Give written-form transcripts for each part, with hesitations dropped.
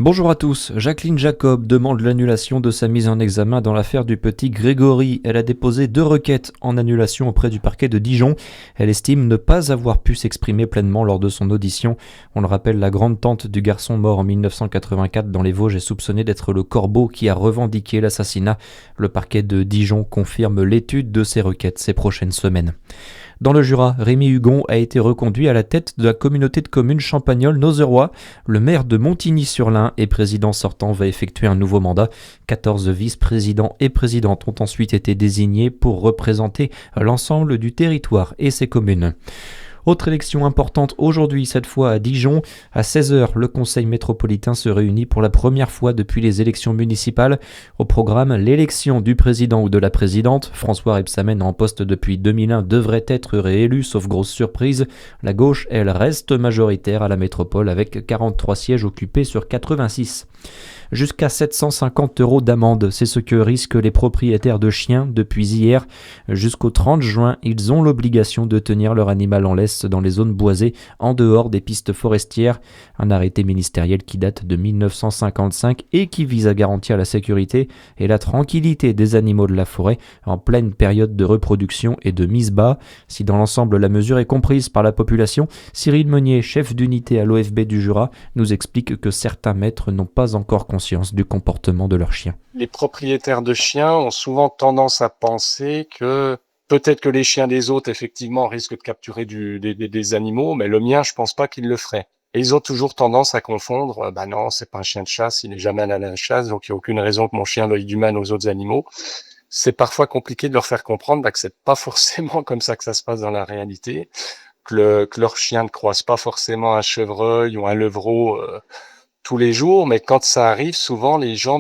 Bonjour à tous, Jacqueline Jacob demande l'annulation de sa mise en examen dans l'affaire du petit Grégory. Elle a déposé 2 requêtes en annulation auprès du parquet de Dijon. Elle estime ne pas avoir pu s'exprimer pleinement lors de son audition. On le rappelle, la grande-tante du garçon mort en 1984 dans les Vosges est soupçonnée d'être le corbeau qui a revendiqué l'assassinat. Le parquet de Dijon confirme l'étude de ces requêtes ces prochaines semaines. Dans le Jura, Rémi Hugon a été reconduit à la tête de la communauté de communes Champagnole-Nozeroy. Le maire de Montigny-sur-l'Ain et président sortant va effectuer un nouveau mandat. 14 vice-présidents et présidentes ont ensuite été désignés pour représenter l'ensemble du territoire et ses communes. Autre élection importante aujourd'hui, cette fois à Dijon. À 16h, le conseil métropolitain se réunit pour la première fois depuis les élections municipales. Au programme, l'élection du président ou de la présidente. François Rebsamen, en poste depuis 2001, devrait être réélu, sauf grosse surprise. La gauche, elle, reste majoritaire à la métropole avec 43 sièges occupés sur 86. Jusqu'à 750 € d'amende, c'est ce que risquent les propriétaires de chiens depuis hier. Jusqu'au 30 juin, ils ont l'obligation de tenir leur animal en laisse dans les zones boisées, en dehors des pistes forestières. Un arrêté ministériel qui date de 1955 et qui vise à garantir la sécurité et la tranquillité des animaux de la forêt en pleine période de reproduction et de mise bas. Si dans l'ensemble la mesure est comprise par la population, Cyril Meunier, chef d'unité à l'OFB du Jura, nous explique que certains maîtres n'ont pas encore conscience du comportement de leurs chiens. Les propriétaires de chiens ont souvent tendance à penser que peut-être que les chiens des autres, effectivement, risquent de capturer des animaux, mais le mien, je pense pas qu'il le ferait. Et ils ont toujours tendance à confondre, non, c'est pas un chien de chasse, il n'est jamais allé à la chasse, donc il n'y a aucune raison que mon chien veuille du mal aux autres animaux. C'est parfois compliqué de leur faire comprendre que c'est pas forcément comme ça que ça se passe dans la réalité, que leur chien ne croise pas forcément un chevreuil ou un levreau tous les jours, mais quand ça arrive,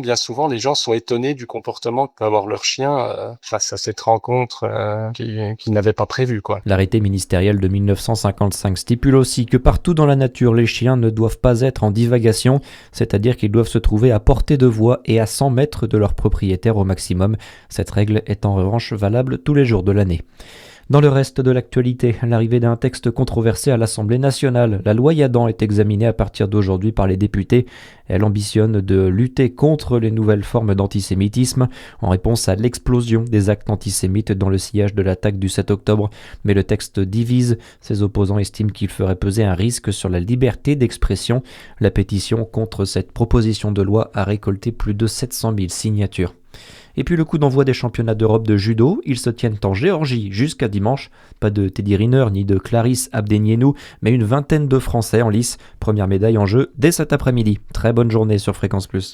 bien souvent, les gens sont étonnés du comportement que peut avoir leur chien face à cette rencontre qu'ils n'avaient pas prévue, quoi. L'arrêté ministériel de 1955 stipule aussi que partout dans la nature, les chiens ne doivent pas être en divagation, c'est-à-dire qu'ils doivent se trouver à portée de voix et à 100 mètres de leur propriétaire au maximum. Cette règle est en revanche valable tous les jours de l'année. Dans le reste de l'actualité, l'arrivée d'un texte controversé à l'Assemblée nationale. La loi Yadan est examinée à partir d'aujourd'hui par les députés. Elle ambitionne de lutter contre les nouvelles formes d'antisémitisme en réponse à l'explosion des actes antisémites dans le sillage de l'attaque du 7 octobre. Mais le texte divise. Ses opposants estiment qu'il ferait peser un risque sur la liberté d'expression. La pétition contre cette proposition de loi a récolté plus de 700 000 signatures. Et puis le coup d'envoi des championnats d'Europe de judo, ils se tiennent en Géorgie jusqu'à dimanche. Pas de Teddy Riner ni de Clarisse Abdenienou, mais une vingtaine de Français en lice. Première médaille en jeu dès cet après-midi. Très bonne journée sur Fréquence Plus.